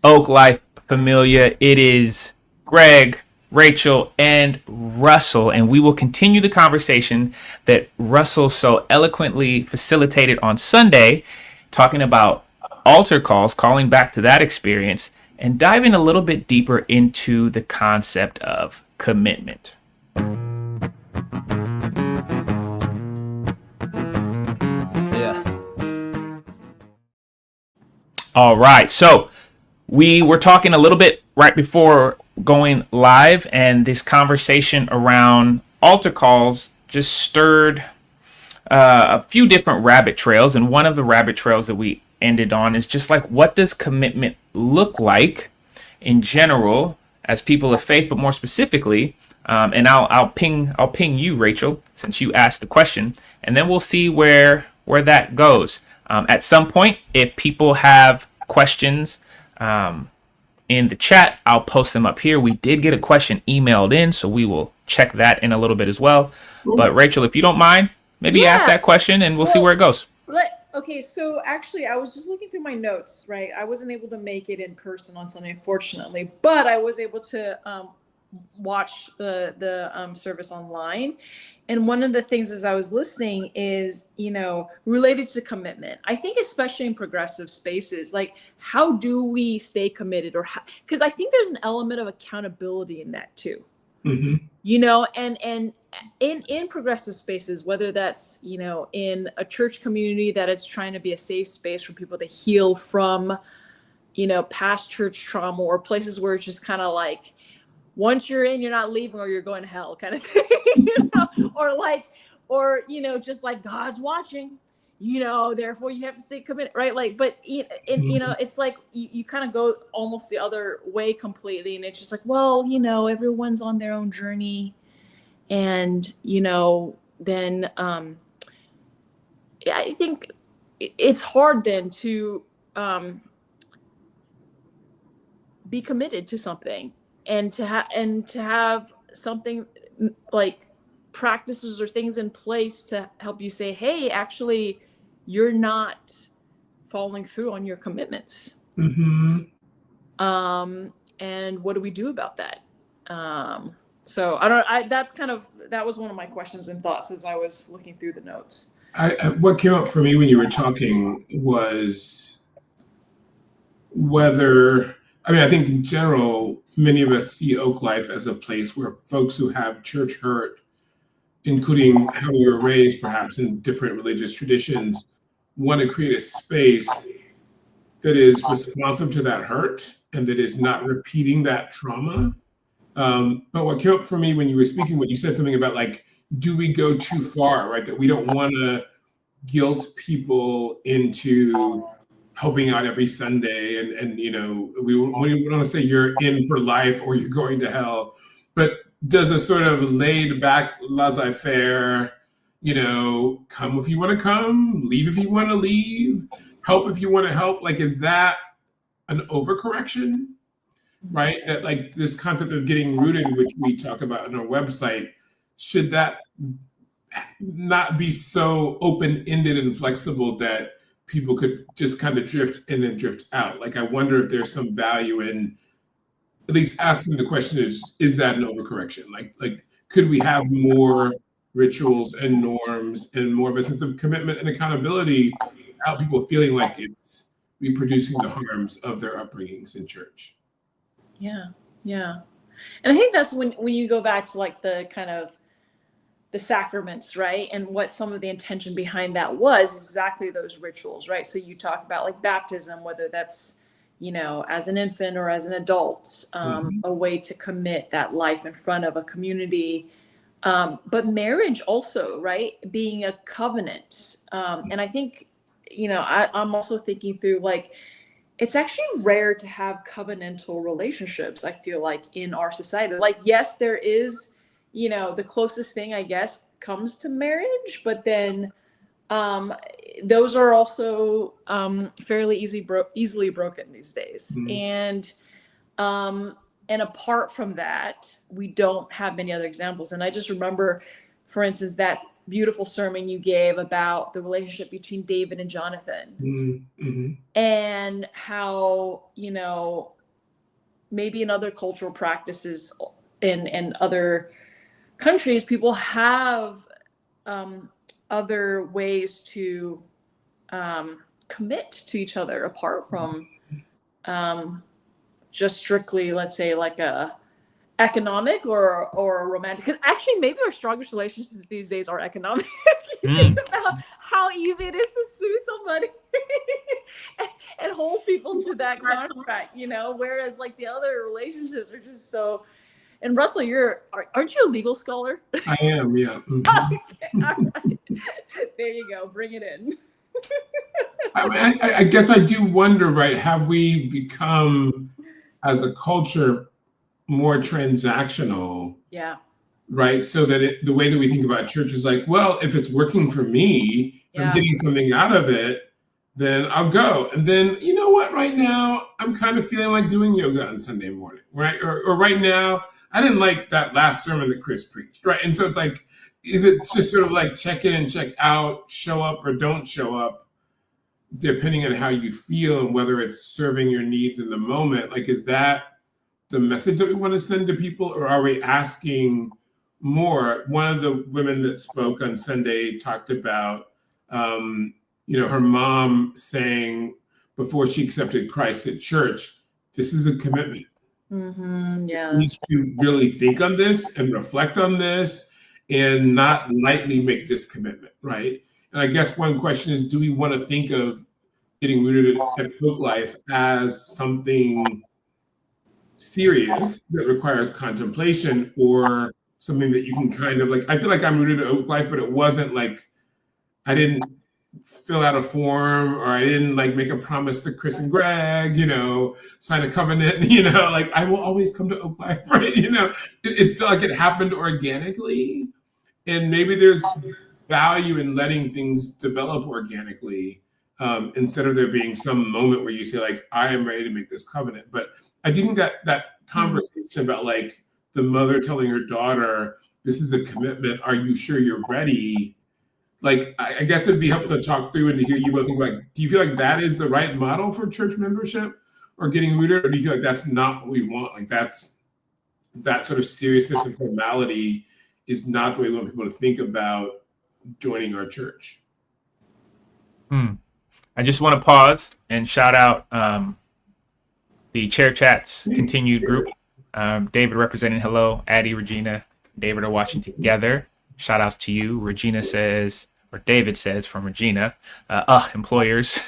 Oak Life Familia. It is Greg, Rachel, and Russell, and we will continue the conversation that Russell so eloquently facilitated on Sunday, talking about altar calls, calling back to that experience, and diving a little bit deeper into the concept of commitment. All right, so we were talking a little bit right before going live, and this conversation around altar calls just stirred a few different rabbit trails. And one of the rabbit trails that we ended on is just like, what does commitment look like in general as people of faith, but more specifically, and I'll ping you, Rachel, since you asked the question, and then we'll see where that goes. At some point, if people have questions in the chat, I'll post them up here. We did get a question emailed in, so we will check that in a little bit as well. But Rachel, if you don't mind, maybe ask that question and we'll see where it goes. Okay, so actually, I was just looking through my notes, right? I wasn't able to make it in person on Sunday, unfortunately, but I was able to watch the service online. And one of the things as I was listening is, related to commitment. I think especially in progressive spaces, like, how do we stay committed? Because I think there's an element of accountability in that too. And in progressive spaces, whether that's, in a church community that it's trying to be a safe space for people to heal from, past church trauma, or places where it's just kind of like, once you're in, you're not leaving, or you're going to hell kind of thing, or just like God's watching, therefore you have to stay committed, right? Like, but it's like you kind of go almost the other way completely. And it's just like, well, everyone's on their own journey. And, then I think it's hard then to be committed to something, and to have something like practices or things in place to help you say, hey, actually, you're not following through on your commitments. And what do we do about that? So that was one of my questions and thoughts as I was looking through the notes. What came up for me when you were talking was I think in general, many of us see Oak Life as a place where folks who have church hurt, including how we were raised perhaps in different religious traditions, want to create a space that is responsive to that hurt and that is not repeating that trauma. But what came up for me when you were speaking, when you said something about, like, do we go too far, right? That we don't want to guilt people into helping out every Sunday. And we want to say you're in for life or you're going to hell. But does a sort of laid back, laissez-faire, come if you want to come, leave if you want to leave, help if you want to help, like, is that an overcorrection? Right? That, like, this concept of getting rooted, which we talk about on our website, should that not be so open-ended and flexible that people could just kind of drift in and drift out? Like, I wonder if there's some value in at least asking the question, is that an overcorrection? Like, could we have more rituals and norms and more of a sense of commitment and accountability without people feeling like it's reproducing the harms of their upbringings in church? Yeah. And I think that's when you go back to, like, the kind of the sacraments, right? And what some of the intention behind that was exactly those rituals, right? So you talk about, like, baptism, whether that's, as an infant or as an adult, a way to commit that life in front of a community. But marriage also, right? Being a covenant. And I think, I'm also thinking through, like, it's actually rare to have covenantal relationships, I feel like, in our society. Like, yes, there is, the closest thing, I guess, comes to marriage, but then those are also fairly easily broken these days. And apart from that, we don't have many other examples. And I just remember, for instance, that beautiful sermon you gave about the relationship between David and Jonathan, and how, maybe in other cultural practices in other countries, people have other ways to commit to each other apart from just strictly, let's say, like a economic or a romantic. Because actually, maybe our strongest relationships these days are economic. You think about how easy it is to sue somebody and hold people to that contract, you know, whereas like the other relationships are just so. And Russell, aren't you a legal scholar? I am, yeah. Okay, all right. There you go. Bring it in. I guess I do wonder, right? Have we become, as a culture, more transactional? Yeah. Right? So that the way that we think about church is like, well, if it's working for me, if I'm getting something out of it, then I'll go. And then, you know what? Right now, I'm kind of feeling like doing yoga on Sunday morning, right? Or right now, I didn't like that last sermon that Chris preached, right? And so it's like, is it just sort of like check in and check out, show up or don't show up, depending on how you feel and whether it's serving your needs in the moment? Like, is that the message that we want to send to people, or are we asking more? One of the women that spoke on Sunday talked about, her mom saying before she accepted Christ at church, this is a commitment. Mm-hmm. Yeah. We need to really think on this and reflect on this and not lightly make this commitment, right? And I guess one question is, do we want to think of getting rooted at Oak Life as something serious that requires contemplation, or something that you can kind of like? I feel like I'm rooted at Oak Life, but it wasn't like I didn't fill out a form, or I didn't like make a promise to Chris and Greg, sign a covenant, like I will always come to Oak Life, right? It felt like it happened organically. And maybe there's value in letting things develop organically, instead of there being some moment where you say like, I am ready to make this covenant. But I think that conversation about like the mother telling her daughter, this is a commitment, are you sure you're ready? Like, I guess it'd be helpful to talk through and to hear you both think, like, do you feel like that is the right model for church membership or getting rooted? Or do you feel like that's not what we want? Like that sort of seriousness and formality is not the way we want people to think about joining our church. I just want to pause and shout out the Chair Chats continued group. David representing hello. Addie, Regina, David are watching together. Shout outs to you. Regina says, or David says from Regina, employers.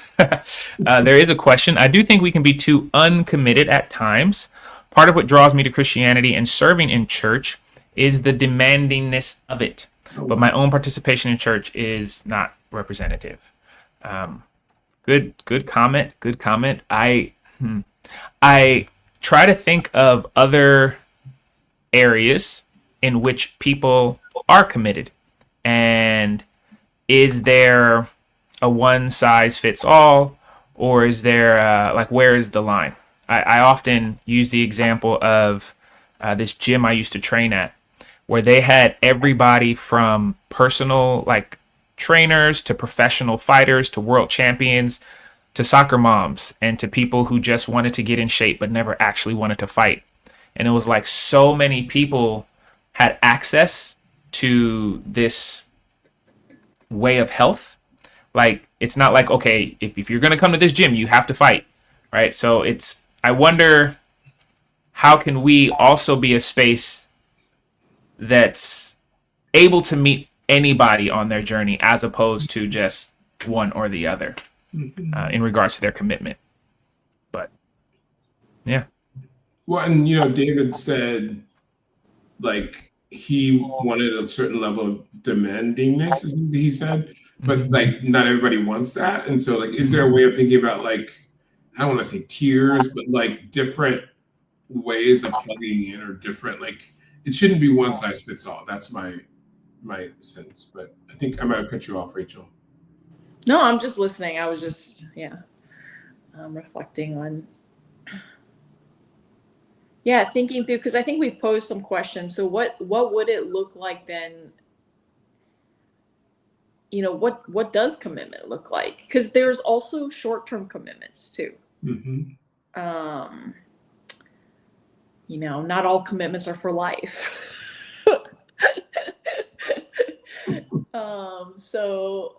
There is a question. I do think we can be too uncommitted at times. Part of what draws me to Christianity and serving in church is the demandingness of it. But my own participation in church is not representative. Good comment. Good comment. I try to think of other areas in which people are committed, and is there a one size fits all, or is there where is the line? I often use the example of this gym I used to train at, where they had everybody from personal trainers to professional fighters to world champions to soccer moms and to people who just wanted to get in shape but never actually wanted to fight. And it was like so many people had access to this way of health. Like, it's not like, okay, if you're going to come to this gym, you have to fight, right? So I wonder, how can we also be a space that's able to meet anybody on their journey as opposed to just one or the other in regards to their commitment? But yeah. Well, and David said like he wanted a certain level of demandingness, is what he said, but like not everybody wants that. And so like, is there a way of thinking about like, I don't want to say tiers, but like different ways of plugging in, or different, like, it shouldn't be one size fits all. That's my sense. But I think I might have cut you off, Rachel. No, I'm just listening. I was just, reflecting on, thinking through, because I think we've posed some questions. So what would it look like then? What does commitment look like? Because there's also short-term commitments too. Mm-hmm. not all commitments are for life. So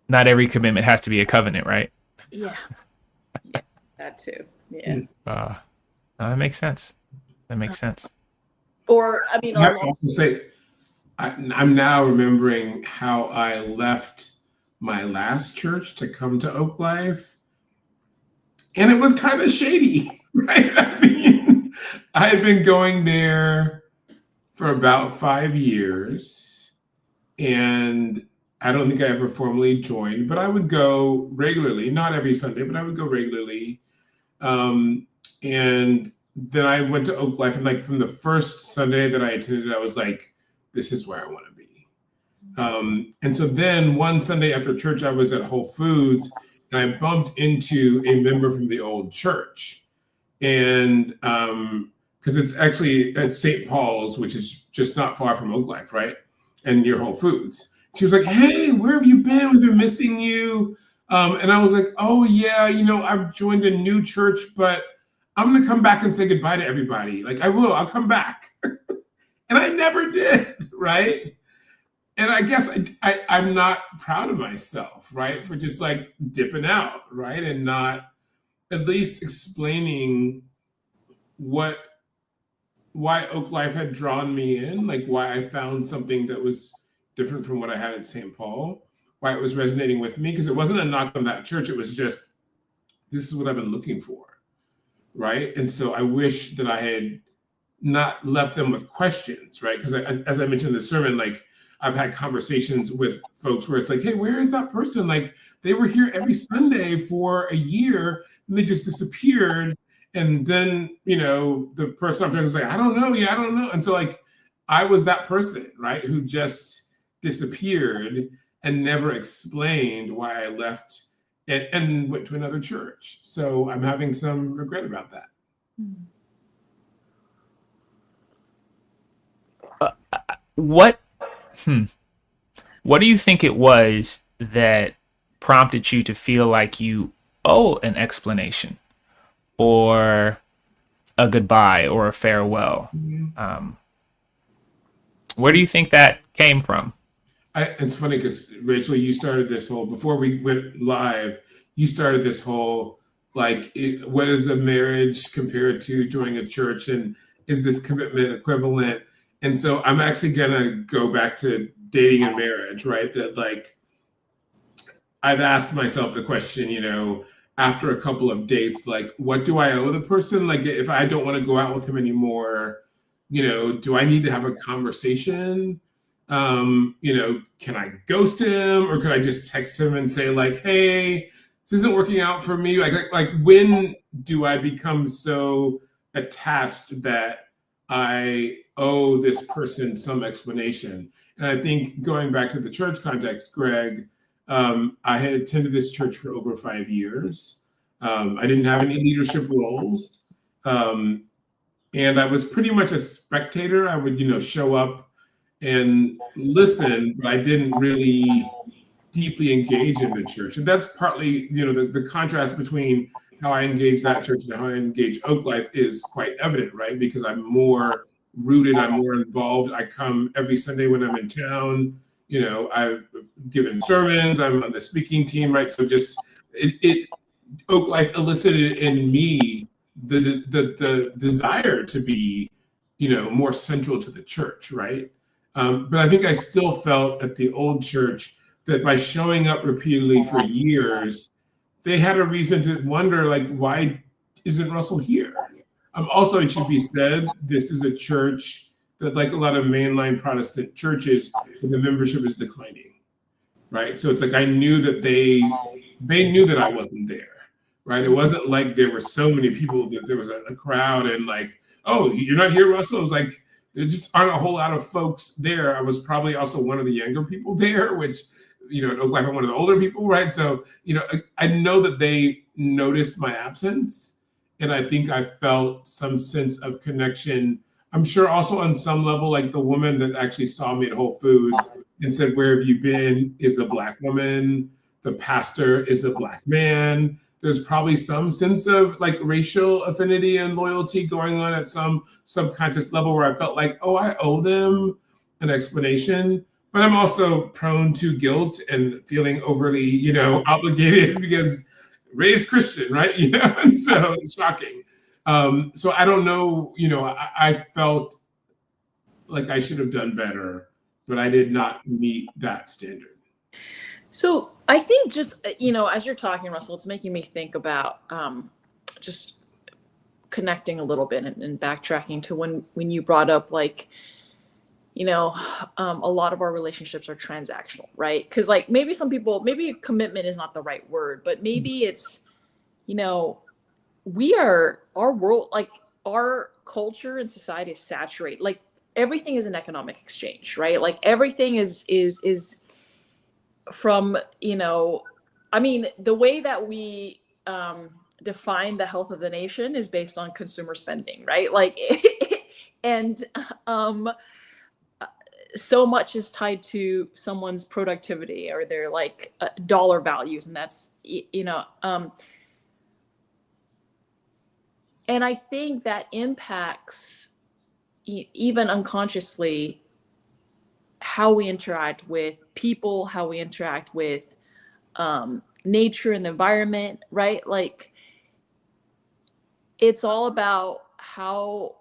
Not every commitment has to be a covenant, right? yeah, that too. Yeah. That makes sense. That makes sense. Or, I mean, I have to also say, I'm now remembering how I left my last church to come to Oak Life, and it was kind of shady, right? I mean, I had been going there for about 5 years, and I don't think I ever formally joined, but I would go regularly, not every Sunday, but I would go regularly. And then I went to Oak Life, and like from the first Sunday that I attended, I was like, this is where I want to be. And so then one Sunday after church, I was at Whole Foods, and I bumped into a member from the old church. And because it's actually at St. Paul's, which is just not far from Oak Life, right? And near Whole Foods. She was like, hey, where have you been? We've been missing you. And I was like, oh, yeah, I've joined a new church, but I'm going to come back and say goodbye to everybody. Like, I'll come back. And I never did, right? And I guess I'm not proud of myself, right? For just like dipping out, right? And not at least explaining why Oak Life had drawn me in, like why I found something that was different from what I had at St. Paul, why it was resonating with me, because it wasn't a knock on that church. It was just, this is what I've been looking for, right? And so I wish that I had not left them with questions, right? Because as I mentioned in the sermon, like I've had conversations with folks where it's like, hey, where is that person? Like they were here every Sunday for a year and they just disappeared. And then, the person I'm talking to was like, I don't know. Yeah, I don't know. And so like, I was that person, right? Who just disappeared and never explained why I left and went to another church. So I'm having some regret about that. What do you think it was that prompted you to feel like you owe an explanation or a goodbye or a farewell? Where do you think that came from? It's funny because Rachel, you started this whole, before we went live, you started this whole, like, what is a marriage compared to joining a church? And is this commitment equivalent? And so I'm actually going to go back to dating and marriage, right? That like, I've asked myself the question, after a couple of dates, like, what do I owe the person? Like, if I don't want to go out with him anymore, do I need to have a conversation? Can I ghost him, or can I just text him and say like, hey, this isn't working out for me? Like when do I become so attached that I owe this person some explanation? And I think going back to the church context, Greg, I had attended this church for over 5 years. I didn't have any leadership roles. And I was pretty much a spectator. I would, show up and listen, but I didn't really deeply engage in the church. And that's partly, the contrast between how I engage that church and how I engage Oak Life is quite evident, right? Because I'm more rooted, I'm more involved. I come every Sunday when I'm in town. I've given sermons, I'm on the speaking team, right? So just Oak Life elicited in me the desire to be, more central to the church, right? But I think I still felt at the old church that by showing up repeatedly for years, they had a reason to wonder, like, why isn't Russell here? Also, it should be said, this is a church that, like a lot of mainline Protestant churches, the membership is declining, right? So it's like I knew that they knew that I wasn't there, right? It wasn't like there were so many people that there was a crowd and like, oh, you're not here, Russell? It was like, there just aren't a whole lot of folks there. I was probably also one of the younger people there, which, at Oak Life, I'm one of the older people, right? So, I know that they noticed my absence. And I think I felt some sense of connection. I'm sure also on some level, like the woman that actually saw me at Whole Foods and said, where have you been, is a Black woman. The pastor is a Black man. there's probably some sense of like racial affinity and loyalty going on at some subconscious level where I felt like, oh, I owe them an explanation. But I'm also prone to guilt and feeling overly, obligated because raised Christian, right? And so it's shocking. So I don't know, I felt like I should have done better, but I did not meet that standard. So I think just, as you're talking, Russell, it's making me think about just connecting a little bit and backtracking to when you brought up like, a lot of our relationships are transactional, right? Because like maybe some people, maybe commitment is not the right word, but maybe it's, our world, like our culture and society is saturated. Like everything is an economic exchange, right? Like everything is from, the way that we define the health of the nation is based on consumer spending, right? Like, and so much is tied to someone's productivity or their like dollar values. And that's, and I think that impacts even unconsciously how we interact with people, how we interact with nature and the environment, right? Like it's all about how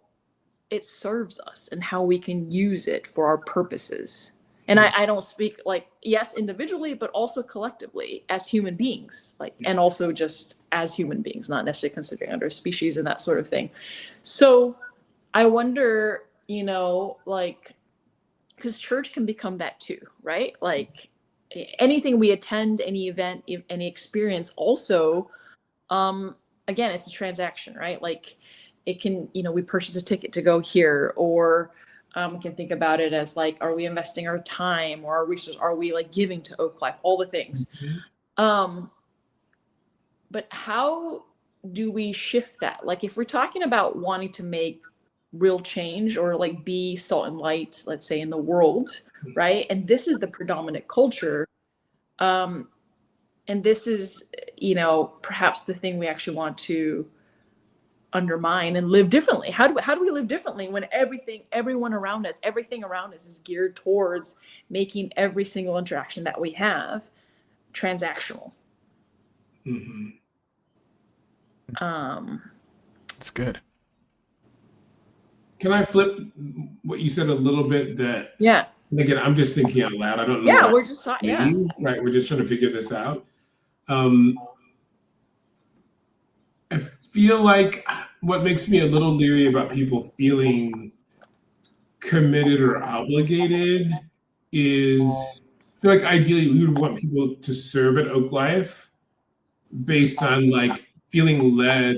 it serves us and how we can use it for our purposes. And I don't speak like, yes, individually, but also collectively as human beings, like, and also just as human beings, not necessarily considering other species and that sort of thing. So I wonder, like, because church can become that too, right? Like anything we attend, any event, any experience also, again, it's a transaction, right? Like it can, we purchase a ticket to go here, or we can think about it as like, are we investing our time or our resources? Are we like giving to Oak Life? All the things. Mm-hmm. But how do we shift that? Like if we're talking about wanting to make real change or like be salt and light, let's say in the world, right? And this is the predominant culture. And this is, perhaps the thing we actually want to undermine and live differently. How do we live differently when everyone around us, everything around us is geared towards making every single interaction that we have transactional? Mm-hmm. That's good. Can I flip what you said a little bit? That yeah. Again, I'm just thinking out loud. I don't know. Yeah, we're just talking. Yeah. Right. We're just trying to figure this out. I feel like what makes me a little leery about people feeling committed or obligated is I feel like ideally we would want people to serve at Oak Life based on like feeling led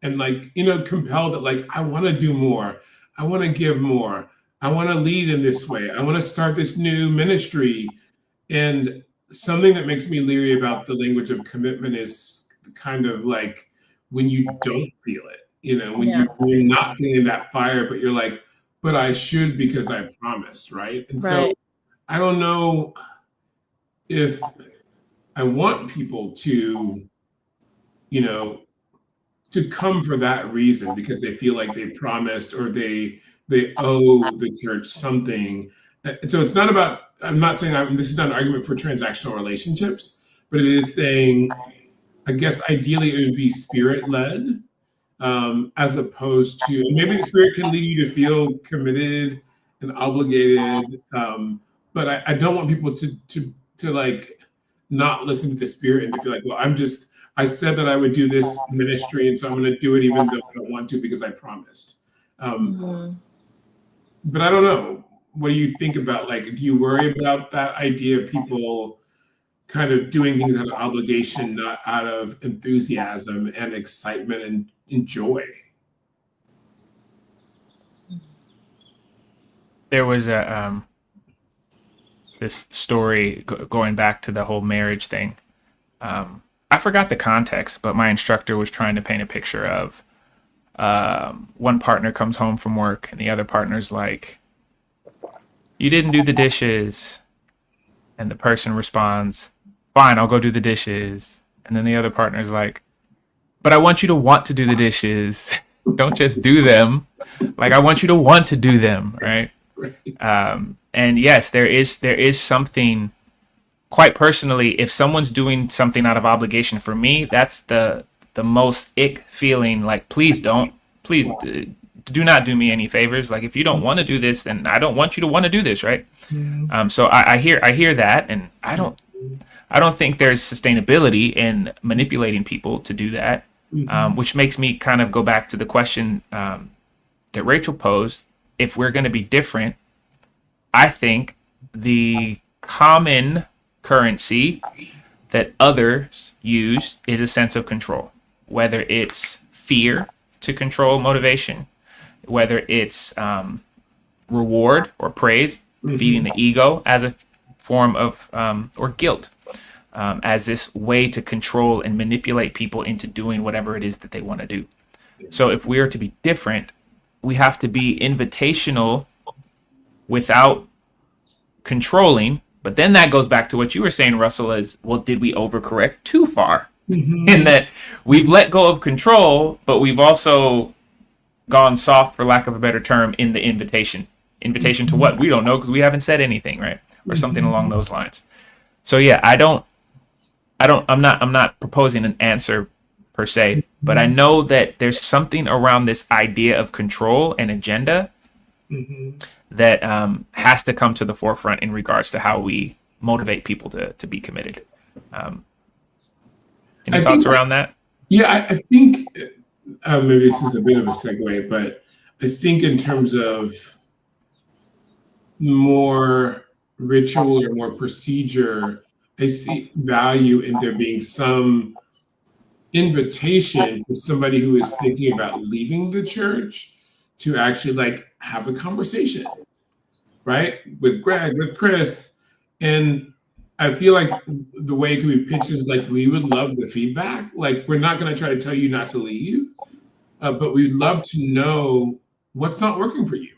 and like, compelled that like, I want to do more. I want to give more. I want to lead in this way. I want to start this new ministry. And something that makes me leery about the language of commitment is kind of like when you don't feel it, when you're not feeling that fire, but you're like, but I should because I promised, right? And so I don't know if I want people to, to come for that reason because they feel like they promised or they owe the church something. So it's not about, I'm not saying this is not an argument for transactional relationships, but it is saying, I guess ideally it would be spirit-led, as opposed to, maybe the spirit can lead you to feel committed and obligated, but I don't want people to like not listen to the spirit and to feel like, well, I said that I would do this ministry, and so I'm going to do it even though I don't want to because I promised. But I don't know. What do you think about, like, do you worry about that idea of people kind of doing things out of obligation, not out of enthusiasm and excitement and joy? There was this story going back to the whole marriage thing. I forgot the context, but my instructor was trying to paint a picture of one partner comes home from work and the other partner's like, you didn't do the dishes. And the person responds, fine, I'll go do the dishes. And then the other partner's like, but I want you to want to do the dishes. Don't just do them. Like, I want you to want to do them, right? Right. And yes, there is something, quite personally, if someone's doing something out of obligation for me, that's the most ick feeling. Like, please do not do me any favors. Like, if you don't want to do this, then I don't want you to want to do this, right? So I hear that, and I don't think there's sustainability in manipulating people to do that, which makes me kind of go back to the question that Rachel posed. If we're going to be different, I think the common currency that others use is a sense of control, whether it's fear to control motivation, whether it's reward or praise, feeding the ego as a form of, or guilt as this way to control and manipulate people into doing whatever it is that they want to do. So if we are to be different, we have to be invitational without controlling. But then that goes back to what you were saying, Russell, is, well, did we overcorrect too far? In that we've let go of control, but we've also gone soft, for lack of a better term, in the invitation. Invitation to what? We don't know, because we haven't said anything, right? Or something along those lines. So yeah, I'm not proposing an answer per se, but I know that there's something around this idea of control and agenda that has to come to the forefront in regards to how we motivate people to be committed. Any thoughts around that? Yeah, I think maybe this is a bit of a segue, but I think in terms of more ritual or more procedure, I see value in there being some invitation for somebody who is thinking about leaving the church to actually like have a conversation, right? With Greg, with Chris. And I feel like the way it could be pitched is like, we would love the feedback. Like, we're not going to try to tell you not to leave, but we'd love to know what's not working for you,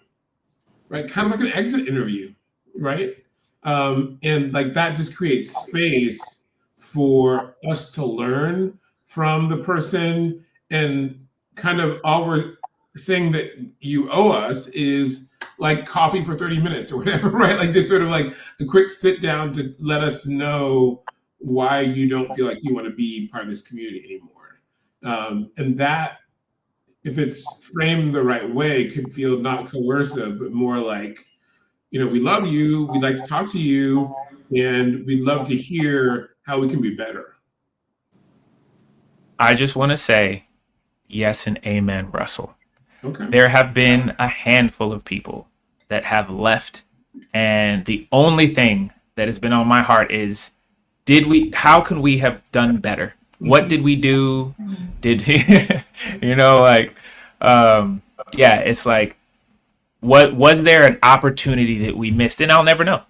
right? Kind of like an exit interview, right? And like that just creates space for us to learn from the person, and kind of all we're saying that you owe us is like coffee for 30 minutes or whatever, right? Like just sort of like a quick sit down to let us know why you don't feel like you want to be part of this community anymore. And that, if it's framed the right way, could feel not coercive, but more like, we love you, we'd like to talk to you, and we'd love to hear how we can be better. I just want to say yes and amen, Russell. Okay. There have been a handful of people that have left, and the only thing that has been on my heart is, how can we have done better? What did we do? Did it's like, what was there an opportunity that we missed? And I'll never know.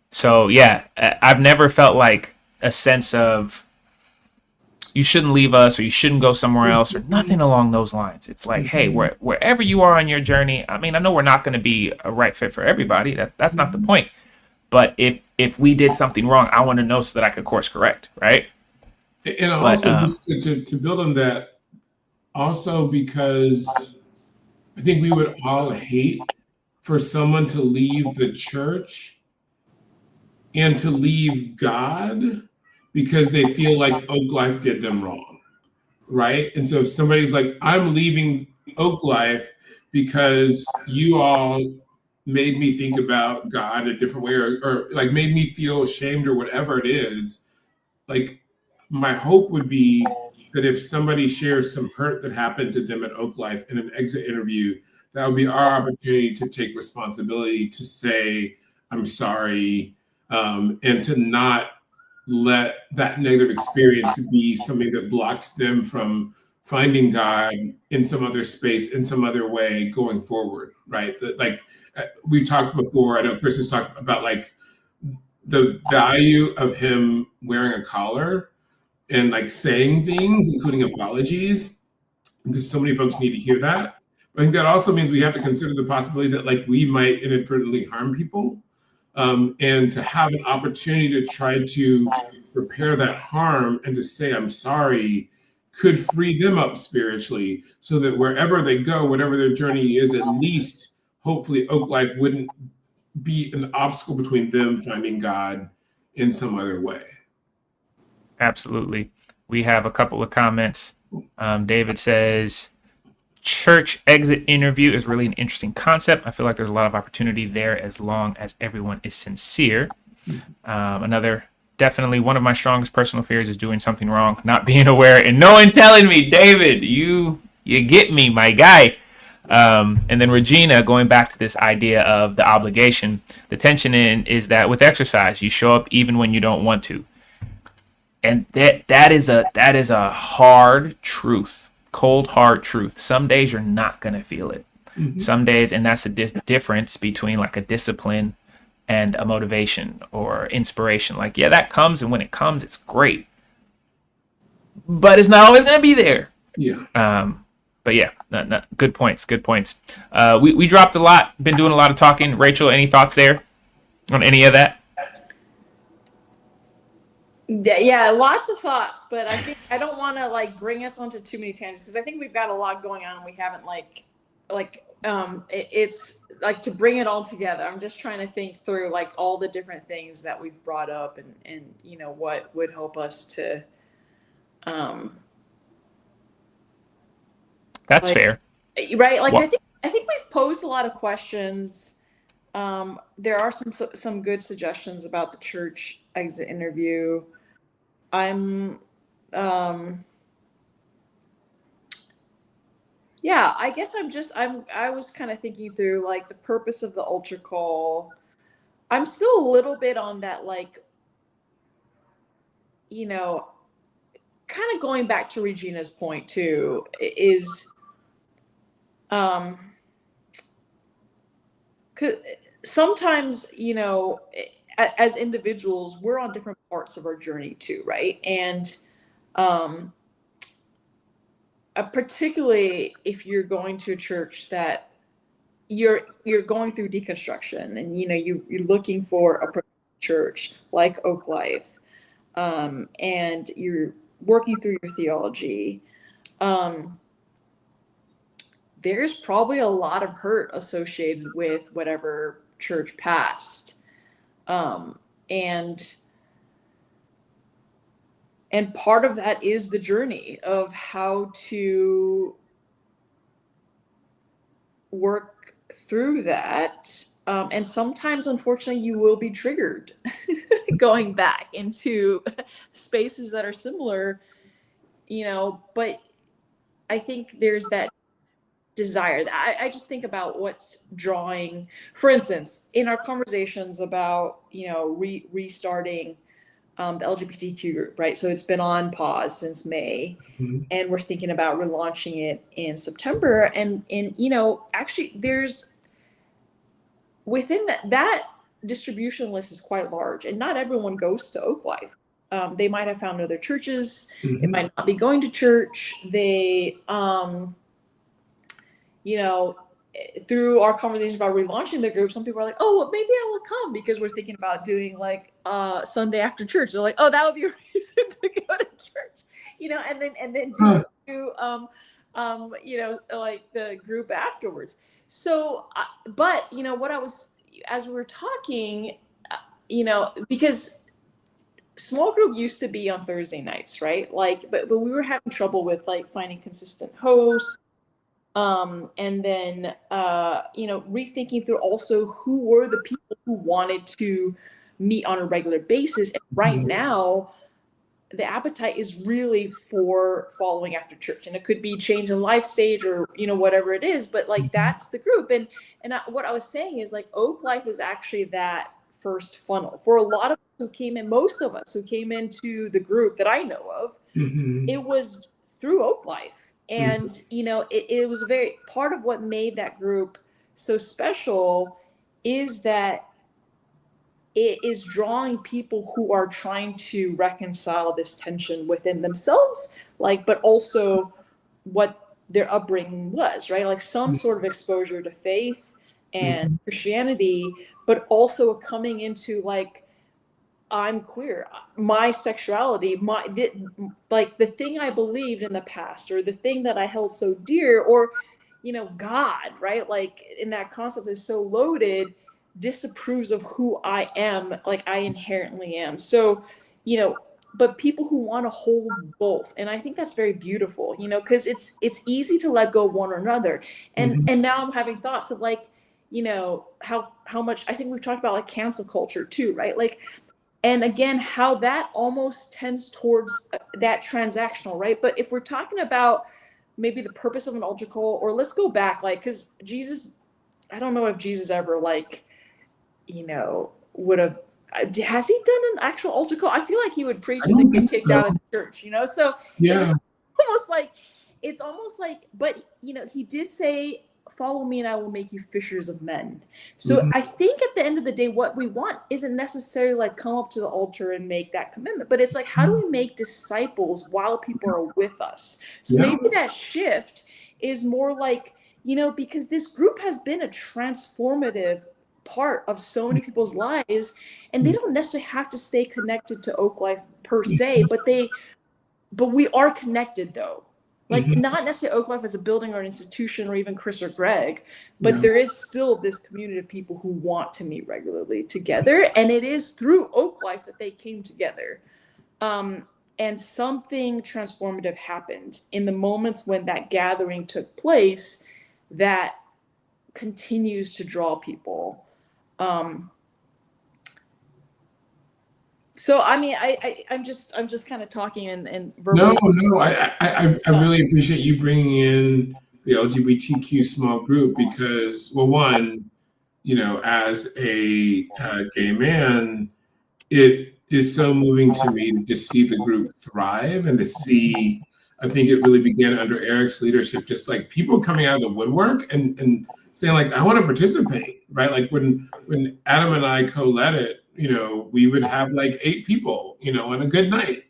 So yeah, I've never felt like a sense of you shouldn't leave us or you shouldn't go somewhere else or nothing along those lines. It's like, hey, wherever you are on your journey, I mean, I know we're not going to be a right fit for everybody. That's not the point. But if we did something wrong, I want to know so that I could course correct, right? And also, just to build on that, also because I think we would all hate for someone to leave the church and to leave God because they feel like Oak Life did them wrong, right? And so if somebody's like, I'm leaving Oak Life because you all made me think about God a different way, or like made me feel ashamed or whatever it is, like my hope would be that if somebody shares some hurt that happened to them at Oak Life in an exit interview, that would be our opportunity to take responsibility, to say, I'm sorry, and to not let that negative experience be something that blocks them from finding God in some other space, in some other way going forward, right? Like we talked before, I know Chris has talked about like the value of him wearing a collar and like saying things, including apologies, because so many folks need to hear that. I think that also means we have to consider the possibility that like we might inadvertently harm people, and to have an opportunity to try to repair that harm and to say, I'm sorry, could free them up spiritually so that wherever they go, whatever their journey is, at least hopefully Oak Life wouldn't be an obstacle between them finding God in some other way. Absolutely. We have a couple of comments. David says, church exit interview is really an interesting concept. I feel like there's a lot of opportunity there as long as everyone is sincere. Another, definitely one of my strongest personal fears is doing something wrong, not being aware, and no one telling me. David, you get me, my guy. And then Regina, going back to this idea of the obligation, the tension is that with exercise, you show up even when you don't want to. And that is a hard truth, cold, hard truth. Some days you're not going to feel it. Mm-hmm. Some days, and that's the difference between like a discipline and a motivation or inspiration. Like, yeah, that comes, and when it comes, it's great. But it's not always going to be there. Yeah. But yeah, good points. Good points. We dropped a lot, been doing a lot of talking. Rachel, any thoughts there on any of that? Yeah, lots of thoughts, but I think I don't want to like bring us onto too many tangents because I think we've got a lot going on and we haven't it's like to bring it all together. I'm just trying to think through like all the different things that we've brought up and you know what would help us to That's like, fair. Right? Like I think we've posed a lot of questions. There are some good suggestions about the church exit interview. I guess I was kind of thinking through like the purpose of the altar call. I'm still a little bit on that, like, you know, kind of going back to Regina's point too, is sometimes, you know, as individuals, we're on different parts of our journey too, right? And particularly if you're going to a church that you're going through deconstruction, and you know you're looking for a church like Oak Life, and you're working through your theology. There's probably a lot of hurt associated with whatever church passed. And part of that is the journey of how to work through that. And sometimes, unfortunately, you will be triggered going back into spaces that are similar, you know, but I think there's that desire. I just think about what's drawing, for instance, in our conversations about, you know, restarting the LGBTQ group, right? So it's been on pause since May, mm-hmm. and we're thinking about relaunching it in September. And you know, actually there's within that distribution list is quite large, and not everyone goes to Oak Life. They might have found other churches. Mm-hmm. They might not be going to church. They you know, through our conversation about relaunching the group, some people are like, oh, well, maybe I will come because we're thinking about doing like Sunday after church. They're like, oh, that would be a reason to go to church, you know, and then do you know, like the group afterwards. So, but you know, as we were talking, you know, because small group used to be on Thursday nights, right? Like, but we were having trouble with like finding consistent hosts. And then, you know, rethinking through also who were the people who wanted to meet on a regular basis. And right now, the appetite is really for following after church, and it could be change in life stage or, you know, whatever it is, but like, that's the group. And what I was saying is like, Oak Life is actually that first funnel for a lot of us who came in, most of us who came into the group that I know of, mm-hmm. It was through Oak Life. And, you know, it was a very part of what made that group so special is that it is drawing people who are trying to reconcile this tension within themselves, like, but also what their upbringing was, right? Like some sort of exposure to faith and Christianity, but also coming into like I'm queer. My sexuality, like the thing I believed in the past, or the thing that I held so dear, or, God, right? Like in that concept is so loaded, disapproves of who I am, like I inherently am. So, but people who want to hold both, and I think that's very beautiful, because it's easy to let go of one or another. And Mhm. and now I'm having thoughts of like, how much I think we've talked about like cancel culture too, right? Like, and again, how that almost tends towards that transactional, right? But if we're talking about maybe the purpose of an altar call, or let's go back, like, because Jesus, I don't know if Jesus ever like, would have, has he done an actual altar call? I feel like he would preach I and then don't get think kicked so. out of the church, so it was Yeah. almost like, it's almost like, but he did say, follow me and I will make you fishers of men. So Mhm. I think at the end of the day, what we want isn't necessarily like come up to the altar and make that commitment, but it's like, how do we make disciples while people are with us? So Yeah. maybe that shift is more like, because this group has been a transformative part of so many people's lives, and they don't necessarily have to stay connected to Oak Life per se, but we are connected though. Like Mhm. not necessarily Oak Life as a building or an institution or even Chris or Greg, but Yeah. there is still this community of people who want to meet regularly together. And it is through Oak Life that they came together. And something transformative happened in the moments when that gathering took place that continues to draw people. So I mean, I'm just kind of talking and No, verbally. no, I really appreciate you bringing in the LGBTQ small group because, well, one, as a gay man, it is so moving to me to see the group thrive and to see. I think it really began under Eric's leadership, just like people coming out of the woodwork and saying like, I want to participate, right? Like when Adam and I co-led it, we would have like 8 people, on a good night.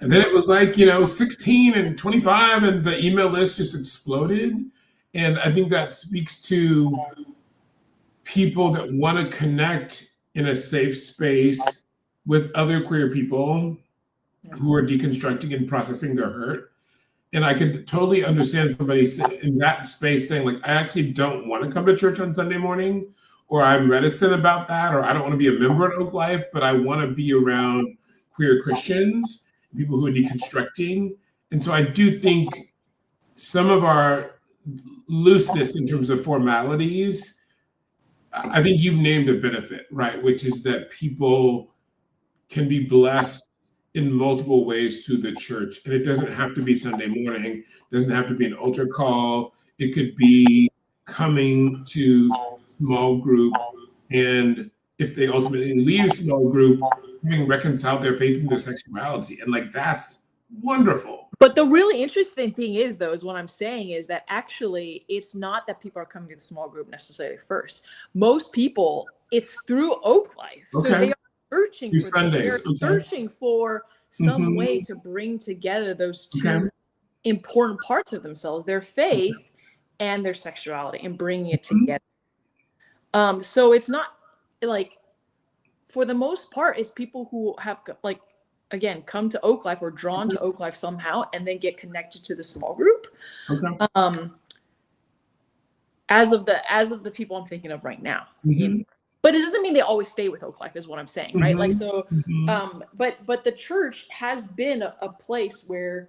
And then it was like, 16 and 25, and the email list just exploded. And I think that speaks to people that want to connect in a safe space with other queer people who are deconstructing and processing their hurt. And I could totally understand somebody in that space saying, like, I actually don't want to come to church on Sunday morning, or I'm reticent about that, or I don't want to be a member at Oak Life, but I want to be around queer Christians, people who are deconstructing. And so I do think some of our looseness in terms of formalities, I think you've named a benefit, right? Which is that people can be blessed in multiple ways through the church. And it doesn't have to be Sunday morning, it doesn't have to be an altar call. It could be coming to small group. And if they ultimately leave small group, having reconciled their faith and their sexuality. And like, that's wonderful. But the really interesting thing is, though, is what I'm saying is that actually it's not that people are coming to the small group necessarily first. Most people, it's through Oak Life. So Okay. they are searching Through for Sundays. they're Okay. searching for some Mhm. way to bring together those two Okay. important parts of themselves, their faith and their sexuality, and bringing it Mhm. together. So it's not like, for the most part, it's people who have like, again, come to Oak Life or drawn to Oak Life somehow and then get connected to the small group. Okay. As of the people I'm thinking of right now. Mhm. But it doesn't mean they always stay with Oak Life, is what I'm saying, right? Like, so Mhm. but the church has been a place where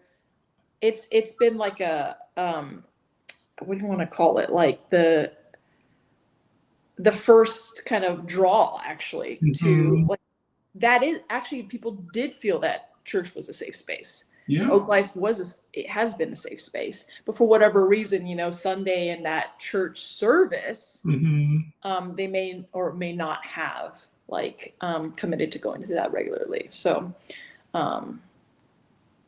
it's been like a what do you want to call it? Like the first kind of draw actually to Mhm. like, that is actually, people did feel that church was a safe space. Yeah. Oak Life it has been a safe space, but for whatever reason, Sunday and that church service, Mhm. they may or may not have like committed to going to that regularly. So,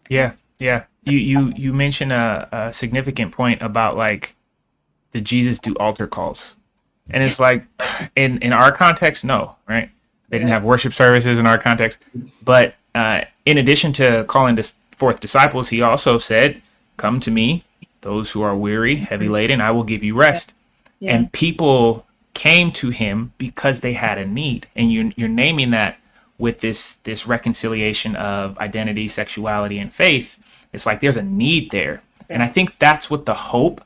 Yeah, yeah. You mentioned a significant point about like, did Jesus do altar calls? And it's like, in our context, no, right? They didn't Yeah. have worship services in our context. But in addition to calling forth disciples, he also said, "Come to me, those who are weary, heavy laden, I will give you rest." yeah. And people came to him because they had a need. And you're naming that with this reconciliation of identity, sexuality, and faith, it's like there's a need there. And I think that's what the hope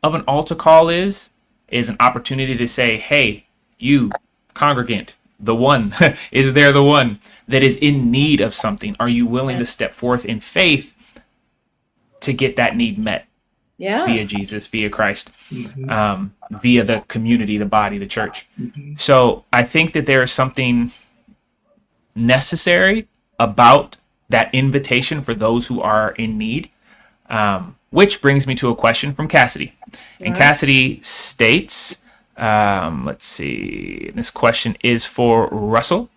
of an altar call is an opportunity to say, hey, you congregant, the one, is there the one that is in need of something? Are you willing to step forth in faith to get that need met? Yeah. Via Jesus, via Christ, via the community, the body, the church. So I think that there is something necessary about that invitation for those who are in need, which brings me to a question from Cassidy. And Cassidy states, let's see, this question is for Russell.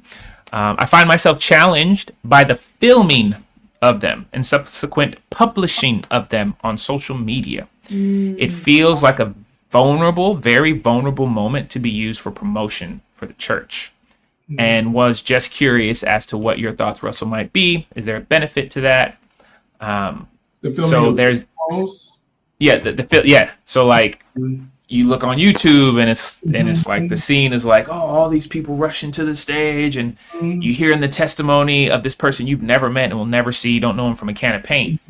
I find myself challenged by the filming of them and subsequent publishing of them on social media. It feels like a very vulnerable moment to be used for promotion for the church. And was just curious as to what your thoughts, Russell, might be. Is there a benefit to that? So there's, So like you look on YouTube and it's like the scene is like, oh, all these people rush into the stage, and you hear in the testimony of this person you've never met and will never see, don't know him from a can of paint.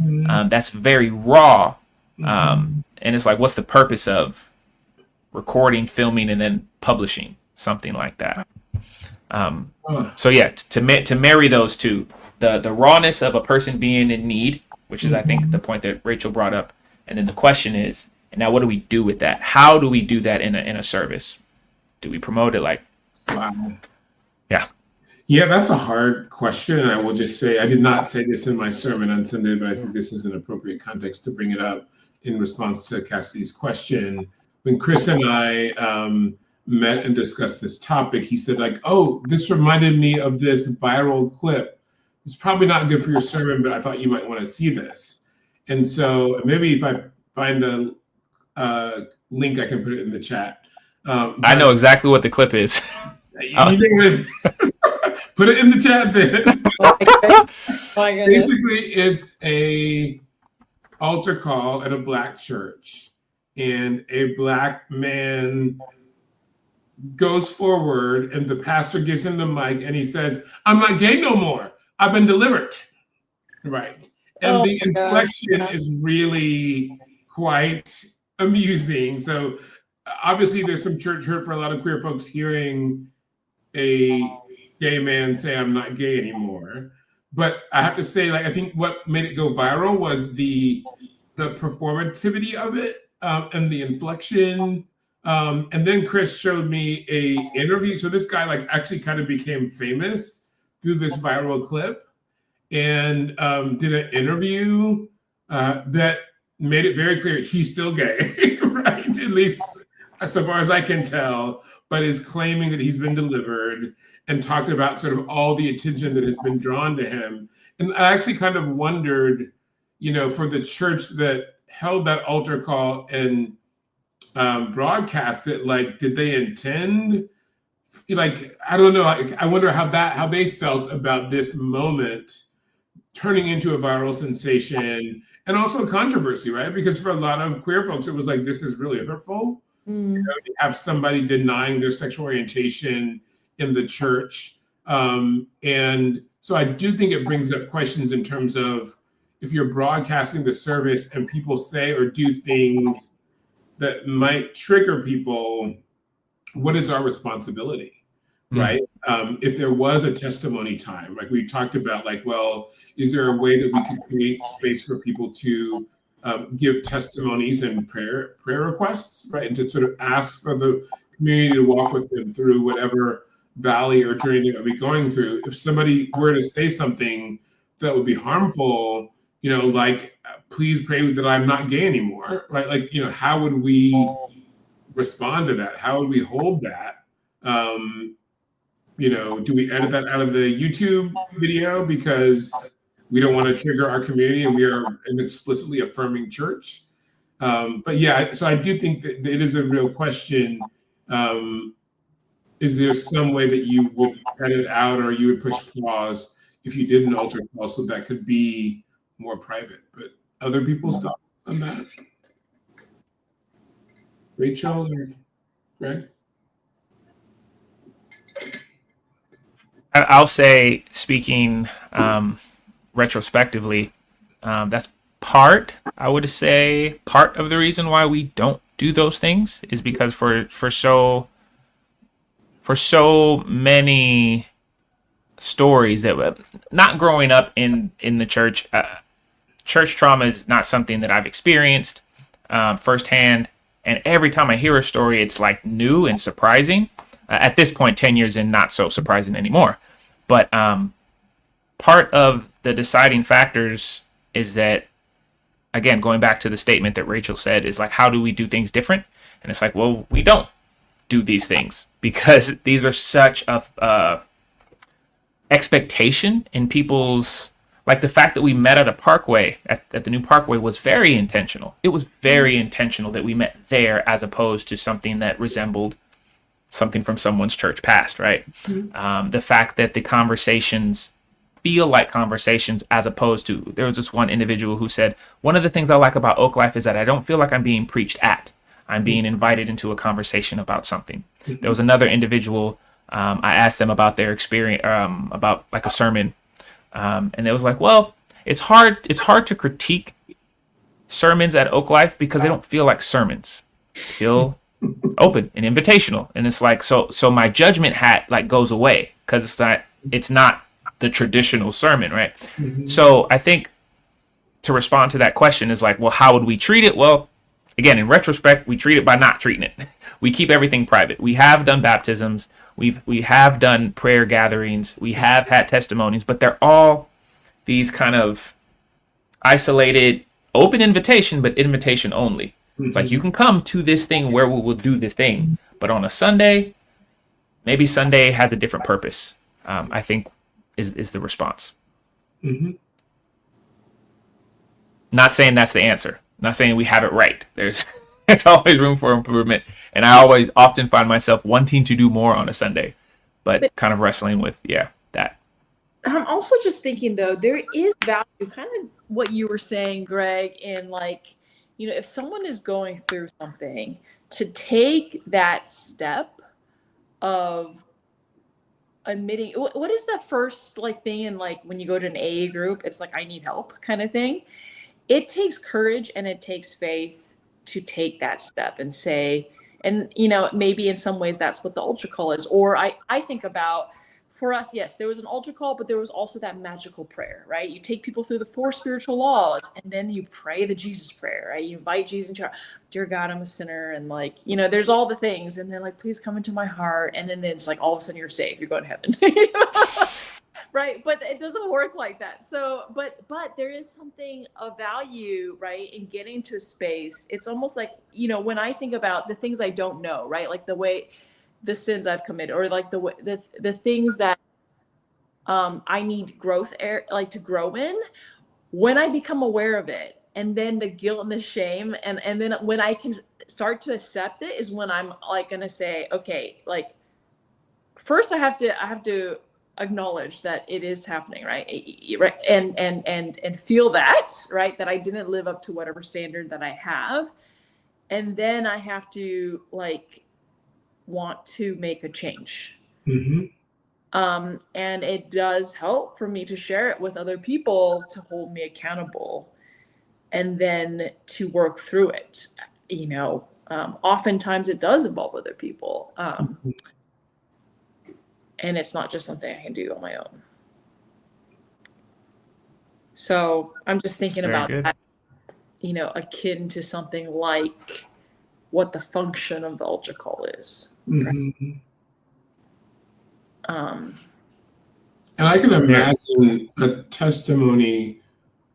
That's very raw. And it's like, what's the purpose of recording, filming, and then publishing something like that? So yeah, to marry those two, the rawness of a person being in need, which is I think the point that Rachel brought up, and then the question is, and now what do we do with that? How do we do that in a service? Do we promote it like? Wow. Yeah, that's a hard question, and I will just say I did not say this in my sermon on Sunday, but I think this is an appropriate context to bring it up in response to Cassidy's question. When Chris and I met and discussed this topic, he said, like, oh, this reminded me of this viral clip. It's probably not good for your sermon, but I thought you might want to see this. And so maybe if I find a link, I can put it in the chat. I know exactly what the clip is. Put it in the chat then. My goodness. Basically, it's a altar call at a Black church, and a Black man goes forward, and the pastor gives him the mic, and he says, "I'm not gay no more. I've been delivered." Right. And the inflection is really quite amusing. So obviously there's some church hurt for a lot of queer folks hearing a gay man say, "I'm not gay anymore." But I have to say, like, I think what made it go viral was the performativity of it, and the inflection. And then Chris showed me a interview. So this guy like actually kind of became famous through this viral clip, and did an interview that made it very clear he's still gay, right? At least so far as I can tell, but is claiming that he's been delivered, and talked about sort of all the attention that has been drawn to him. And I actually kind of wondered, for the church that held that altar call and broadcast it, like, did they intend? Like, I don't know. I wonder how they felt about this moment turning into a viral sensation and also a controversy, right? Because for a lot of queer folks, it was like, this is really hurtful. To have somebody denying their sexual orientation in the church. And so I do think it brings up questions in terms of if you're broadcasting the service and people say or do things that might trigger people, what is our responsibility, right? If there was a testimony time, like we talked about, like, well, is there a way that we could create space for people to give testimonies and prayer requests, right? And to sort of ask for the community to walk with them through whatever valley or journey they might be going through. If somebody were to say something that would be harmful, like, please pray that I'm not gay anymore, right? Like, how would we respond to that? How would we hold that? Do we edit that out of the YouTube video because we don't want to trigger our community and we are an explicitly affirming church? But yeah, so I do think that it is a real question. Is there some way that you would edit out or you would push pause if you did an altar call so that could be more private? But other people's thoughts on that? Rachel or Greg? I'll say, speaking retrospectively, that's I would say, part of the reason why we don't do those things is because for so many stories that not growing up in the church, church trauma is not something that I've experienced firsthand. And every time I hear a story, it's like new and surprising. At this point, 10 years in, not so surprising anymore. But part of the deciding factors is that, again, going back to the statement that Rachel said, is like, how do we do things different? And it's like, well, we don't do these things because these are such a expectation in people's, like the fact that we met at a parkway, at the new parkway, was very intentional. It was very intentional that we met there as opposed to something that resembled something from someone's church past, right? Mm-hmm. The fact that the conversations feel like conversations as opposed to, there was this one individual who said, one of the things I like about Oak Life is that I don't feel like I'm being preached at. I'm being invited into a conversation about something. Mm-hmm. There was another individual, I asked them about their experience, about like a sermon. And it was like, well, it's hard to critique sermons at Oak Life because they don't feel like sermons. They feel open and invitational. And it's like, so my judgment hat like goes away because it's not the traditional sermon, right? Mm-hmm. So I think to respond to that question is like, well, how would we treat it? Well, again, in retrospect, we treat it by not treating it. We keep everything private. We have done baptisms. We have done prayer gatherings. We have had testimonies, but they're all these kind of isolated, open invitation, but invitation only. Mm-hmm. It's like, you can come to this thing where we will do this thing, but on a Sunday, maybe Sunday has a different purpose, I think is the response. Mm-hmm. Not saying that's the answer. Not saying we have it right. There's always room for improvement. And I often find myself wanting to do more on a Sunday, but kind of wrestling with, that. I'm also just thinking, though, there is value, kind of what you were saying, Greg, in like, if someone is going through something, to take that step of admitting, what is that first like thing in like when you go to an AA group, it's like, I need help kind of thing. It takes courage and it takes faith to take that step and say, and maybe in some ways that's what the altar call is. Or I think about, for us, yes, there was an altar call, but there was also that magical prayer, right? You take people through the 4 spiritual laws and then you pray the Jesus prayer, right? You invite Jesus into your heart. Dear God, I'm a sinner. And like, there's all the things. And then like, please come into my heart. And then it's like, all of a sudden you're saved. You're going to heaven. Right. But it doesn't work like that. So, but there is something of value, right, in getting to a space. It's almost like, when I think about the things I don't know, right, like the sins I've committed, or like the things that I need growth, like to grow in, when I become aware of it, and then the guilt and the shame, and then when I can start to accept it, is when I'm like going to say, okay, like first I have to acknowledge that it is happening, right? And feel that, right, that I didn't live up to whatever standard that I have. And then I have to like want to make a change. Mm-hmm. And it does help for me to share it with other people to hold me accountable and then to work through it. Oftentimes it does involve other people. And it's not just something I can do on my own. So I'm just thinking about that, akin to something like what the function of the altar call is. Mm-hmm. And I can imagine a testimony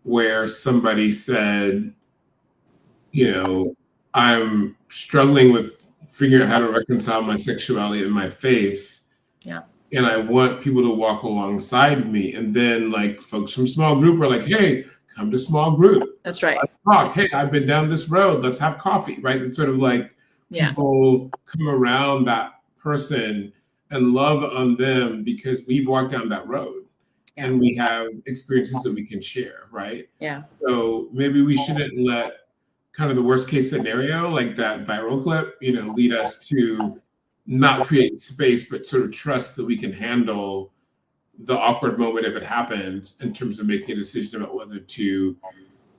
where somebody said, I'm struggling with figuring out how to reconcile my sexuality and my faith. Yeah. And I want people to walk alongside me. And then like folks from small group are like, hey, come to small group. That's right. Let's talk. Hey, I've been down this road. Let's have coffee, right? It's sort of like people come around that person and love on them because we've walked down that road and we have experiences that we can share, right? Yeah. So maybe we shouldn't let kind of the worst case scenario, like that viral clip, lead us to not create space, but sort of trust that we can handle the awkward moment if it happens in terms of making a decision about whether to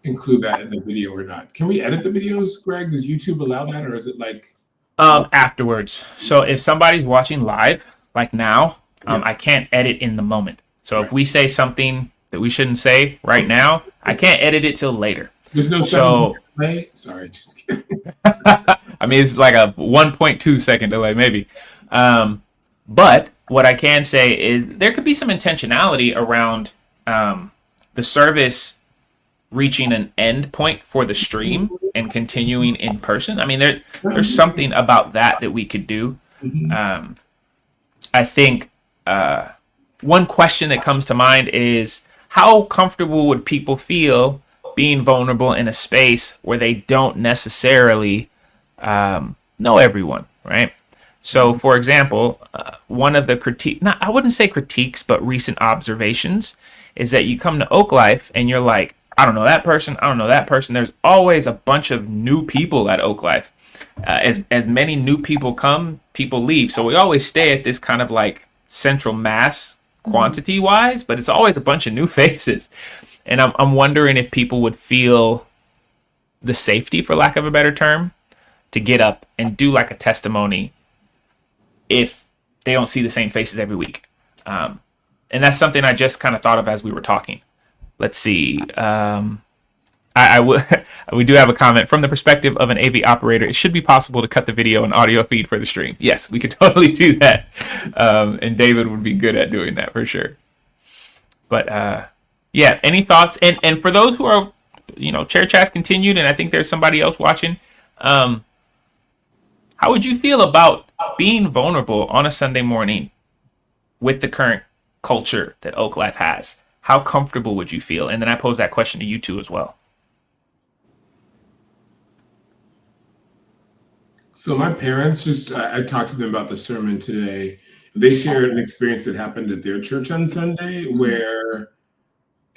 include that in the video or not. Can we edit the videos, Greg? Does YouTube allow that, or is it like Afterwards? So if somebody's watching live, like now, Yeah. I can't edit in the moment. So if we say something that we shouldn't say right now, I can't edit it till later. there's no So play? Sorry, just kidding. I mean, it's like a 1.2 second delay, maybe. But what I can say is there could be some intentionality around the service reaching an end point for the stream and continuing in person. I mean, there's something about that we could do. I think one question that comes to mind is how comfortable would people feel being vulnerable in a space where they don't necessarily know everyone, right? So, for example, one of the I wouldn't say critiques, but recent observations is that you come to Oak Life and you're like, I don't know that person. I don't know that person. There's always a bunch of new people at Oak Life. As many new people come, people leave. So we always stay at this kind of like central mass quantity wise, but it's always a bunch of new faces. And I'm wondering if people would feel the safety, for lack of a better term, to get up and do like a testimony if they don't see the same faces every week. And that's something I just kind of thought of as we were talking. Let's see. We do have a comment from the perspective of an AV operator. It should be possible to cut the video and audio feed for the stream. Yes, we could totally do that. And David would be good at doing that for sure. But yeah, any thoughts? And for those who are, chair chats continued, and I think there's somebody else watching. How would you feel about being vulnerable on a Sunday morning with the current culture that Oak Life has? How comfortable would you feel? And then I pose that question to you too as well. So my parents I talked to them about the sermon today. They shared an experience that happened at their church on Sunday where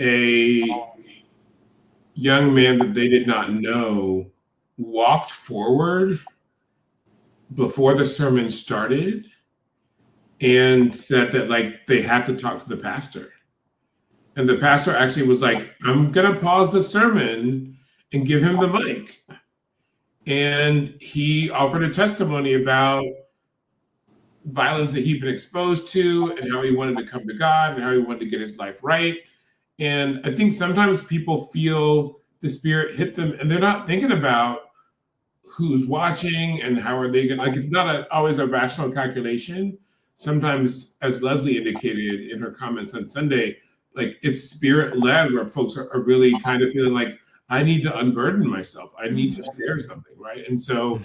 a young man that they did not know walked forward before the sermon started and said that like they had to talk to the pastor. And the pastor actually was like, I'm going to pause the sermon and give him the mic. And he offered a testimony about violence that he'd been exposed to and how he wanted to come to God and how he wanted to get his life right. And I think sometimes people feel the Spirit hit them and they're not thinking about who's watching and how are they going to, like, it's not always a rational calculation. Sometimes, as Leslie indicated in her comments on Sunday, like it's Spirit-led where folks are really kind of feeling like, I need to unburden myself. I need to share something, right? And so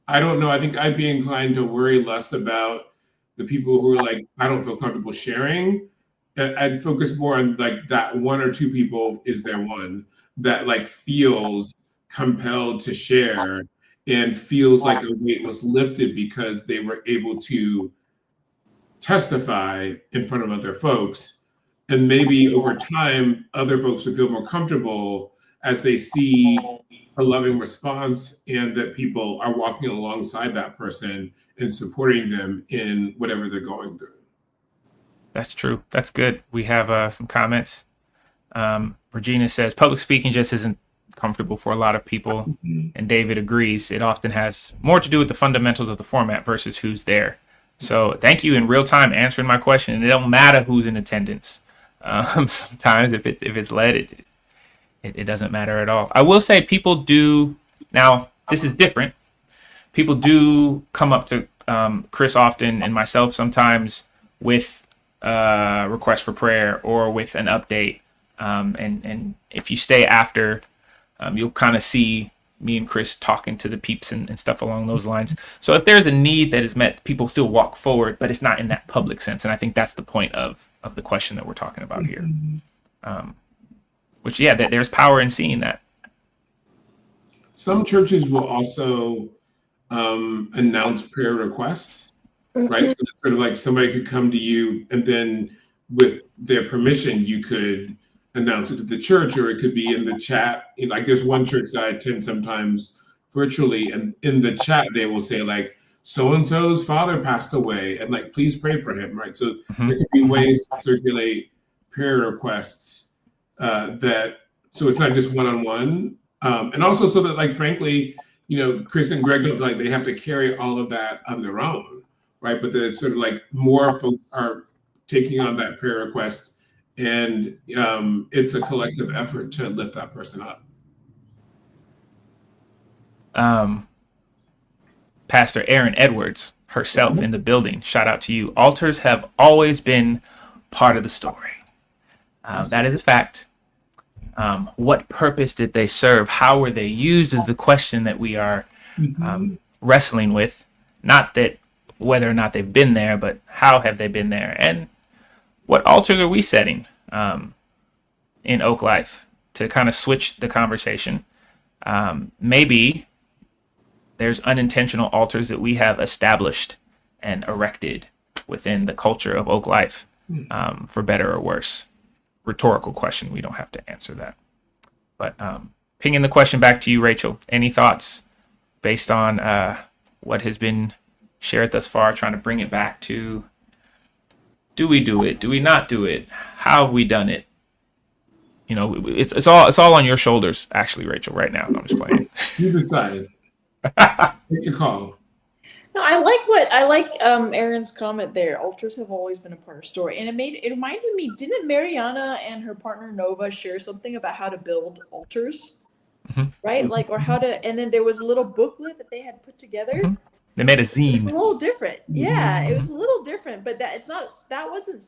I don't know. I think I'd be inclined to worry less about the people who are like, I don't feel comfortable sharing. I'd focus more on like that one or two people is there one that like feels compelled to share and feels like a weight was lifted because they were able to testify in front of other folks. And maybe over time, other folks would feel more comfortable as they see a loving response and that people are walking alongside that person and supporting them in whatever they're going through. That's true. That's good. We have some comments. Regina says, public speaking just isn't comfortable for a lot of people. And David agrees. It often has more to do with the fundamentals of the format versus who's there. So thank you in real time answering my question. And it don't matter who's in attendance. Sometimes if it's led, it doesn't matter at all. I will say people do, now this is different. People do come up to Chris often and myself sometimes with request for prayer or with an update. And if you stay after, you'll kind of see me and Chris talking to the peeps and stuff along those lines. So if there's a need that is met, people still walk forward, but it's not in that public sense. And I think that's the point of the question that we're talking about here. Which, yeah, there's power in seeing that. Some churches will also announce prayer requests, right? So it's sort of like somebody could come to you and then with their permission, you could announce it to the church, or it could be in the chat. Like there's one church that I attend sometimes virtually, and in the chat, they will say like, so and so's father passed away, and like please pray for him, right? So Mhm. there could be ways to circulate prayer requests that so it's not just one-on-one, and also so that like frankly, Chris and Greg don't feel like they have to carry all of that on their own, right? But that it's sort of like more folks are taking on that prayer request, and it's a collective effort to lift that person up. Pastor Erin Edwards herself in the building. Shout out to you. Altars have always been part of the story. That is a fact. What purpose did they serve? How were they used is the question that we are wrestling with. Not that whether or not they've been there, but how have they been there? And what altars are we setting in Oak Life to kind of switch the conversation? Maybe there's unintentional altars that we have established and erected within the culture of Oak Life, for better or worse. Rhetorical question. We don't have to answer that. But pinging the question back to you, Rachel. Any thoughts based on what has been shared thus far? Trying to bring it back to, do we do it? Do we not do it? How have we done it? It's all on your shoulders, actually, Rachel. Right now, I'm just playing. You decide. Take your call. No, I like Aaron's comment there. Altars have always been a part of the story, and it reminded me. Didn't Mariana and her partner Nova share something about how to build altars, right? Like, or how to, and then there was a little booklet that they had put together. They made a It was a zine. little different, yeah. It was a little different, but that wasn't.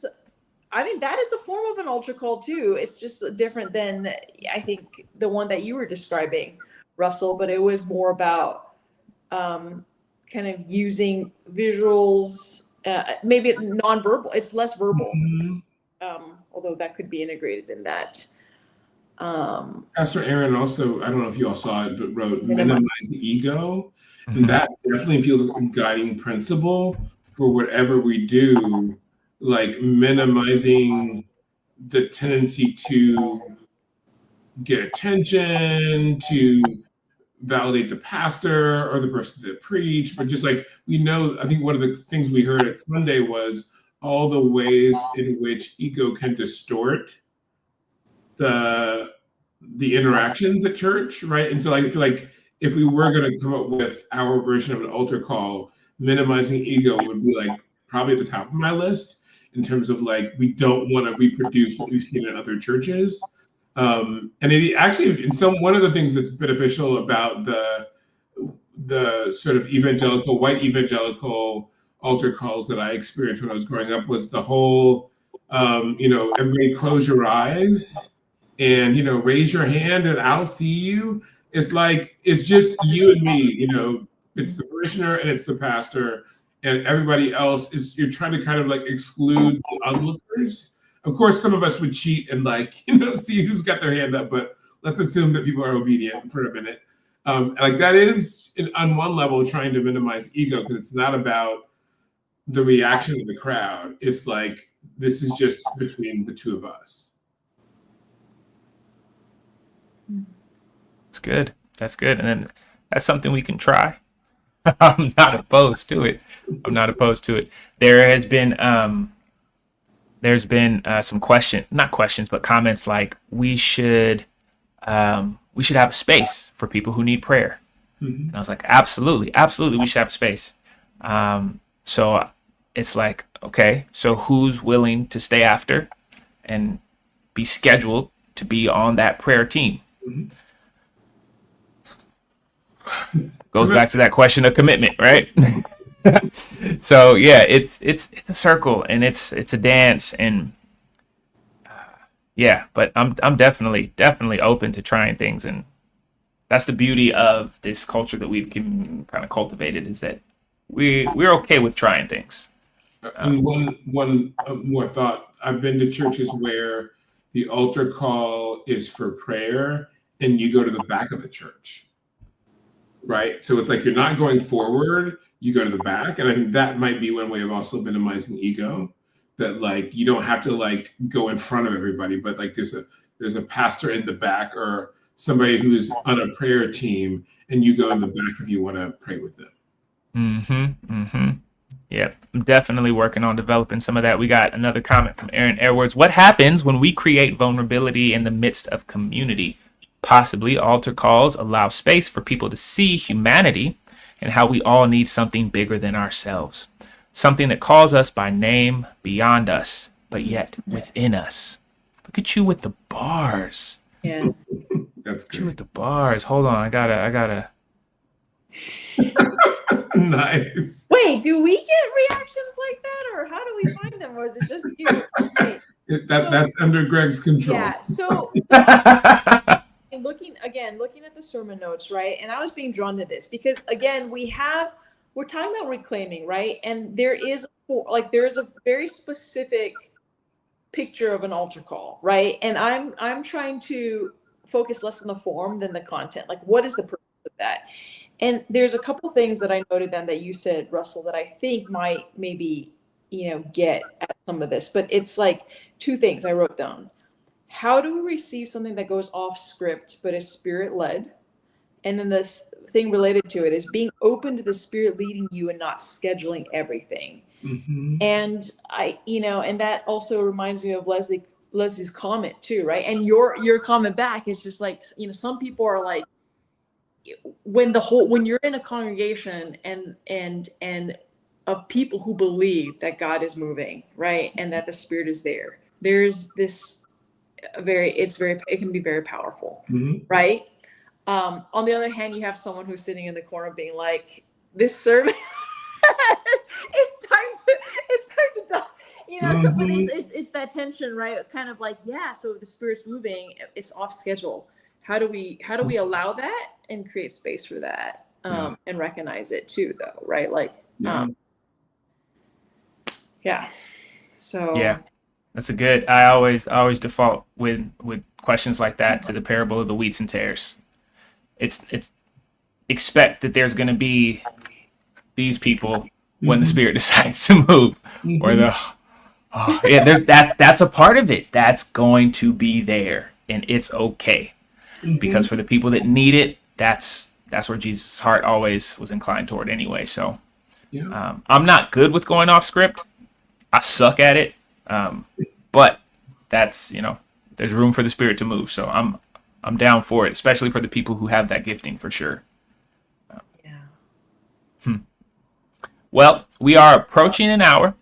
I mean, that is a form of an altar call too. It's just different than I think the one that you were describing, Russell. But it was more about kind of using visuals, maybe nonverbal. It's less verbal, although that could be integrated in that. Pastor Aaron also, I don't know if you all saw it, but wrote minimize ego. And that definitely feels like a guiding principle for whatever we do, like minimizing the tendency to get attention, to validate the pastor or the person that preached, but just like I think one of the things we heard at Sunday was all the ways in which ego can distort the interactions at church, right? And so I feel like if we were going to come up with our version of an altar call, minimizing ego would be like probably at the top of my list in terms of like we don't want to reproduce what we've seen in other churches. And it actually, one of the things that's beneficial about the sort of white evangelical altar calls that I experienced when I was growing up was the whole, everybody close your eyes and, raise your hand and I'll see you. It's like, it's just you and me, it's the parishioner and it's the pastor and everybody else you're trying to kind of like exclude the onlookers. Of course, some of us would cheat and see who's got their hand up, but let's assume that people are obedient for a minute. Like that is on one level trying to minimize ego because it's not about the reaction of the crowd. It's like, this is just between the two of us. That's good. That's good. And then that's something we can try. I'm not opposed to it. There has been, some comments like we should have a space for people who need prayer. And I was like, absolutely, we should have a space. So it's like, okay, so who's willing to stay after and be scheduled to be on that prayer team? Goes back to that question of commitment, right? So yeah, it's a circle and it's a dance and but I'm definitely open to trying things, and that's the beauty of this culture that we've kind of cultivated is that we're okay with trying things. And one more thought. I've been to churches where the altar call is for prayer and you go to the back of the church, right? So it's like you're not going forward, you go to the back. And I think that might be one way of also minimizing ego, that like you don't have to like go in front of everybody, but like there's a pastor in the back or somebody who's on a prayer team and you go in the back if you want to pray with them. Yep, I'm definitely working on developing some of that. We got another comment from Aaron Edwards. What happens when we create vulnerability in the midst of community? Possibly altar calls allow space for people to see humanity and how we all need something bigger than ourselves. Something that calls us by name beyond us, but yet within us. Look at you with the bars. Yeah. That's Look at you with good. the bars. Hold on, I gotta. Nice. Wait, do we get reactions like that, or how do we find them, or is it just you? Okay. That's under Greg's control. Yeah. So and looking at the sermon notes, right? And I was being drawn to this because again, we're talking about reclaiming, right? And there is a very specific picture of an altar call, right? And I'm trying to focus less on the form than the content. Like, what is the purpose of that? And there's a couple things that I noted then that you said, Russell, that I think might maybe, get at some of this. But it's like two things I wrote down. How do we receive something that goes off script but is spirit led? And then this thing related to it is being open to the spirit leading you and not scheduling everything. Mm-hmm. And and that also reminds me of Leslie's comment too, right? And your comment back is just like, some people are like, when you're in a congregation and of people who believe that God is moving, right, and that the Spirit is there, there's this it can be very powerful, Mm-hmm. right? On the other hand, you have someone who's sitting in the corner being like, this sermon it's time to die, so, but it's that tension, right? Kind of like, yeah, so the Spirit's moving, it's off schedule. How do we allow that and create space for that, and recognize it too, though, right? Like, So Yeah, that's a good. I always default with questions like that to the parable of the wheats and tares. It's expect that there's going to be these people when the Spirit decides to move, or there's that's a part of it. That's going to be there, and it's okay, because for the people that need it, that's where Jesus' heart always was inclined toward anyway. So I'm not good with going off script. I suck at it, but that's there's room for the Spirit to move. So I'm down for it, especially for the people who have that gifting for sure. Well, we are approaching an hour.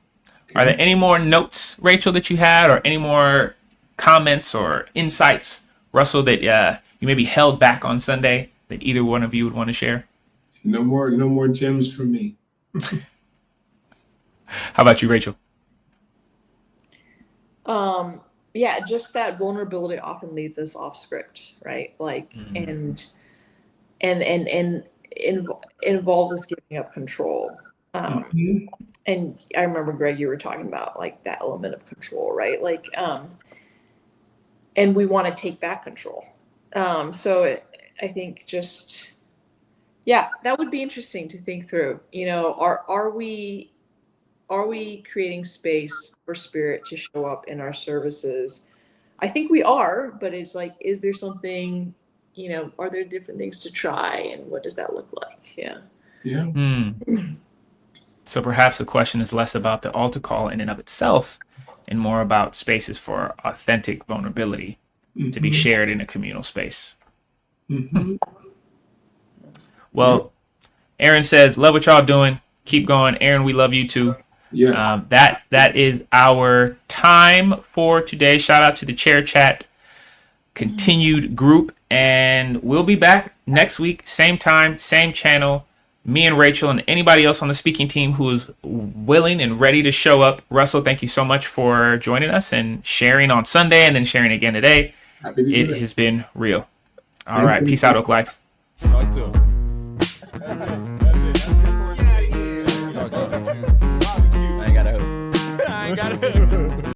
Are there any more notes, Rachel, that you had, or any more comments or insights, Russell, that you maybe held back on Sunday that either one of you would want to share? No more gems from me. How about you, Rachel? Just that vulnerability often leads us off script, right? Like, and involves us giving up control. And I remember, Greg, you were talking about like that element of control, right? Like, and we want to take back control. So I think that would be interesting to think through. Are we creating space for Spirit to show up in our services? I think we are, but it's like, is there something, are there different things to try, and what does that look like? Yeah. So perhaps the question is less about the altar call in and of itself and more about spaces for authentic vulnerability to be shared in a communal space. Well, Aaron says, love what y'all doing. Keep going. Aaron, we love you too. Yes. That is our time for today. Shout out to the Chair Chat continued group, and we'll be back next week, same time, same channel. Me and Rachel and anybody else on the speaking team who is willing and ready to show up. Russell, thank you so much for joining us and sharing on Sunday and then sharing again today. Happy to do It has been real. All right. Peace out, Oak Life. Talk to 'em.